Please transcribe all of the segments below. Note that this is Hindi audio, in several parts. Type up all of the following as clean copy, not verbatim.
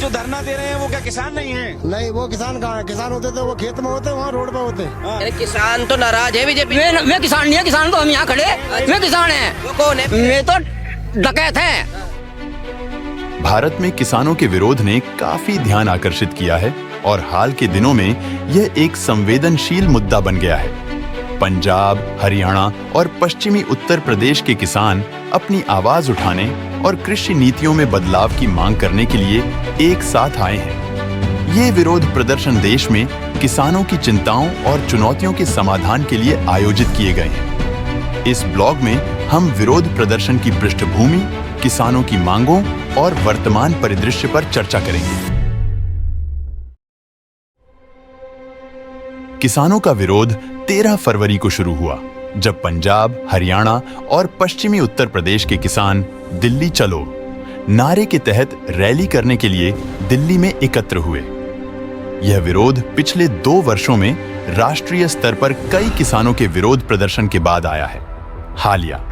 जो धरना दे रहे हैं वो क्या किसान नहीं है? नहीं, वो किसान कहाँ है? किसान होते तो वो खेत में होते, वहाँ रोड पे होते। अरे किसान तो नाराज है बीजेपी। मैं किसान नहीं है, किसान तो हम यहाँ खड़े, मैं किसान है। वो कौन है? मैं तो डकैत है। भारत में किसानों के विरोध ने काफी ध्यान आकर्षित किया है और हाल के दिनों में यह एक संवेदनशील मुद्दा बन गया है। पंजाब, हरियाणा और पश्चिमी उत्तर प्रदेश के किसान अपनी आवाज उठाने और कृषि नीतियों में बदलाव की मांग करने के लिए एक साथ आए हैं। ये विरोध प्रदर्शन देश में किसानों की चिंताओं और चुनौतियों के समाधान के लिए आयोजित किए गए हैं। इस ब्लॉग में हम विरोध प्रदर्शन की पृष्ठभूमि, किसानों की मांगों और वर्तमान परिदृश्य पर चर्चा करेंगे। किसानों का विरोध 13 फरवरी को शुरू हुआ, जब पंजाब, हरियाणा और पश्चिमी उत्तर प्रदेश के किसान दिल्ली चलो नारे के तहत रैली करने के लिए दिल्ली में एकत्र हुए। यह विरोध पिछले 2 वर्षों में राष्ट्रीय स्तर पर कई किसानों के विरोध प्रदर्शन के बाद आया है। हालिया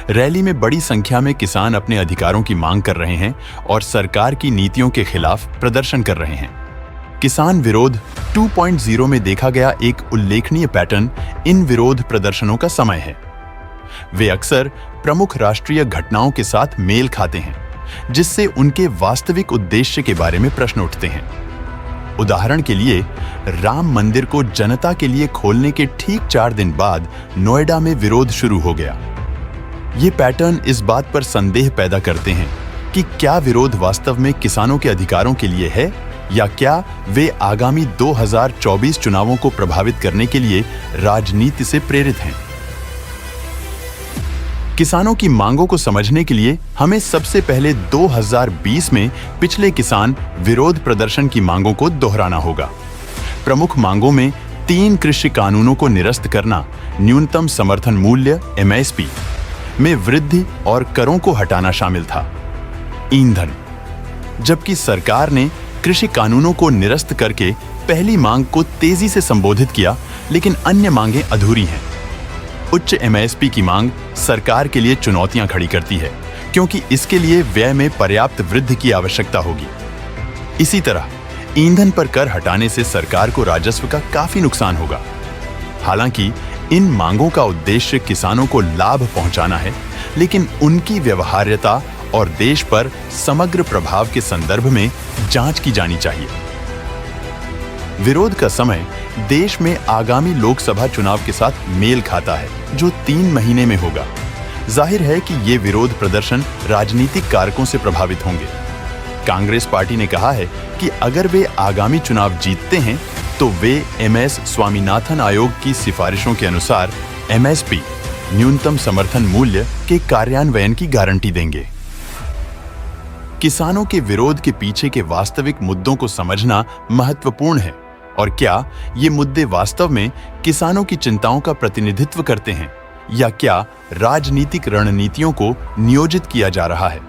रैली में बड़ी संख्या में किसान अपने अधिकारों की मांग कर रहे हैं और सरकार की नीतियों के खिलाफ प्रदर्शन कर रहे हैं। किसान विरोध 2.0 में देखा गया एक उल्लेखनीय पैटर्न इन विरोध प्रदर्शनों का समय है। वे अक्सर प्रमुख राष्ट्रीय घटनाओं के साथ मेल खाते हैं, जिससे उनके वास्तविक उद्देश्य के बारे में प्रश्न उठते हैं। उदाहरण के लिए, राम मंदिर को जनता के लिए खोलने के ठीक 4 दिन बाद नोएडा में विरोध शुरू हो गया। ये पैटर्न इस बात पर संदेह पैदा करते हैं कि क्या विरोध वास्तव में किसानों के अधिकारों के लिए है या क्या वे आगामी 2024 चुनावों को प्रभावित करने के लिए राजनीति से प्रेरित हैं। किसानों की मांगों को समझने के लिए हमें सबसे पहले 2020 में पिछले किसान विरोध प्रदर्शन की मांगों को दोहराना होगा। प्रमुख मांगों में 3 कृषि कानूनों को निरस्त करना, न्यूनतम समर्थन मूल्य MSP में वृद्धि और करों को हटाना शामिल था। ईंधन, जबकि सरकार ने कृषि कानूनों को निरस्त करके पहली मांग को तेजी से संबोधित किया, लेकिन अन्य मांगें अधूरी हैं। उच्च MSP की मांग सरकार के लिए चुनौतियां खड़ी करती है, क्योंकि इसके लिए व्यय में पर्याप्त वृद्धि की आवश्यकता होगी। इसी तरह ईंधन पर कर हटाने से सरकार को राजस्व का काफी नुकसान होगा। हालांकि इन मांगों का उद्देश्य किसानों को लाभ पहुंचाना है, लेकिन उनकी व्यवहार्यता और देश पर समग्र प्रभाव के संदर्भ में जांच की जानी चाहिए। विरोध का समय देश में आगामी लोकसभा चुनाव के साथ मेल खाता है, जो 3 महीने में होगा। जाहिर है कि ये विरोध प्रदर्शन राजनीतिक कारकों से प्रभावित होंगे। कांग्रेस पार्टी ने कहा है कि अगर वे आगामी चुनाव जीतते हैं तो वे MS स्वामीनाथन आयोग की सिफारिशों के अनुसार MSP न्यूनतम समर्थन मूल्य के कार्यान्वयन की गारंटी देंगे। किसानों के विरोध के पीछे के वास्तविक मुद्दों को समझना महत्वपूर्ण है, और क्या ये मुद्दे वास्तव में किसानों की चिंताओं का प्रतिनिधित्व करते हैं या क्या राजनीतिक रणनीतियों को नियोजित किया जा रहा है।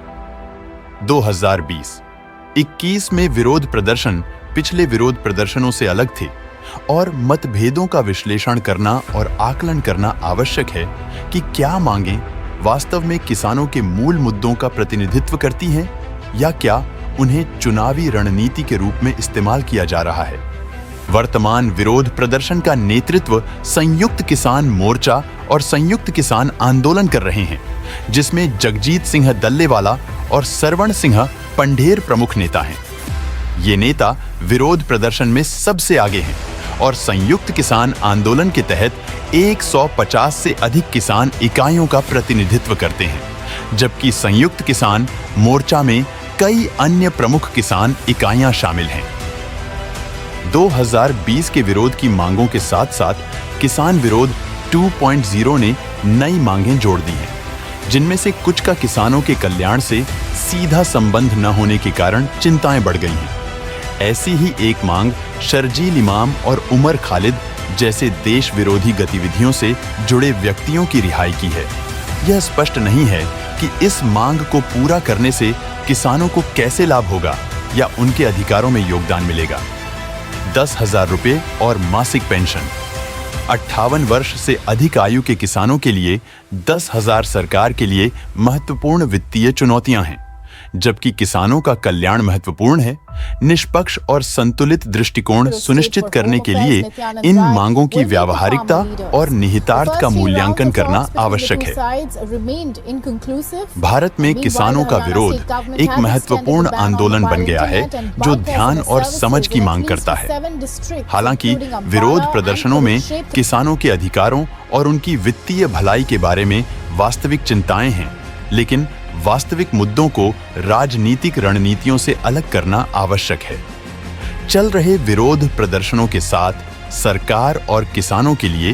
2020-21 में विरोध प्रदर्शन पिछले विरोध प्रदर्शनों से अलग थे, और मतभेदों का विश्लेषण करना और आकलन करना आवश्यक है कि क्या मांगें वास्तव में किसानों के मूल मुद्दों का प्रतिनिधित्व करती हैं या क्या उन्हें चुनावी रणनीति के रूप में इस्तेमाल किया जा रहा है। वर्तमान विरोध प्रदर्शन का नेतृत्व संयुक्त किसान मोर्चा और संयुक्त किसान आंदोलन कर रहे हैं, जिसमें जगजीत सिंह दल्लेवाला और सरवण सिंह पंढेर प्रमुख नेता हैं। ये नेता विरोध प्रदर्शन में सबसे आगे हैं और संयुक्त किसान आंदोलन के तहत 150 से अधिक किसान इकाइयों का प्रतिनिधित्व करते हैं, जबकि संयुक्त किसान मोर्चा में कई अन्य प्रमुख किसान इकाइयां शामिल हैं। 2020 के विरोध की मांगों के साथ साथ किसान विरोध 2.0 ने नई मांगें जोड़ दी हैं, जिनमें से कुछ का किसानों के कल्याण से सीधा संबंध न होने के कारण चिंताएं बढ़ गई हैं। ऐसी ही एक मांग शर्जील इमाम और उमर खालिद जैसे देश विरोधी गतिविधियों से जुड़े व्यक्तियों की रिहाई की है। यह स्पष्ट नहीं है कि इस मांग को पूरा करने से किसानों को कैसे लाभ होगा या उनके अधिकारों में योगदान मिलेगा। 10,000 रुपये और मासिक पेंशन। 58 वर्ष से अधिक आयु के किसानों के लिए 10,000 सरकार के लिए महत्वपूर्ण वित्तीय चुनौतियां हैं, जबकि किसानों का कल्याण महत्वपूर्ण है, निष्पक्ष और संतुलित दृष्टिकोण सुनिश्चित करने के लिए इन मांगों की व्यावहारिकता और निहितार्थ का मूल्यांकन करना आवश्यक है। भारत में किसानों का विरोध एक महत्वपूर्ण आंदोलन बन गया है जो ध्यान और समझ की मांग करता है। हालांकि विरोध प्रदर्शनों में किसानों के अधिकारों और उनकी वित्तीय भलाई के बारे में वास्तविक चिंताएं हैं, लेकिन वास्तविक मुद्दों को राजनीतिक रणनीतियों से अलग करना आवश्यक है। चल रहे विरोध प्रदर्शनों के साथ सरकार और किसानों के लिए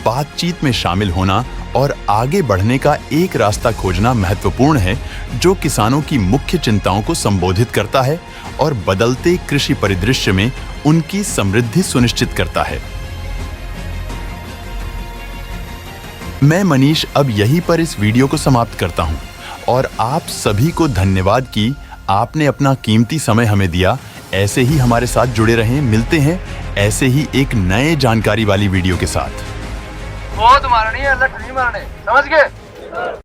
बातचीत में शामिल होना और आगे बढ़ने का एक रास्ता खोजना महत्वपूर्ण है जो किसानों की मुख्य चिंताओं को संबोधित करता है और बदलते कृषि परिदृश्य में उनकी समृद्धि सुनिश्चित करता है। मैं मनीष अब यहीं पर इस वीडियो को समाप्त करता हूं और आप सभी को धन्यवाद कि आपने अपना कीमती समय हमें दिया। ऐसे ही हमारे साथ जुड़े रहें। मिलते हैं ऐसे ही एक नए जानकारी वाली वीडियो के साथ। बहुत मारनी है, लठ नहीं मारने, समझ गए?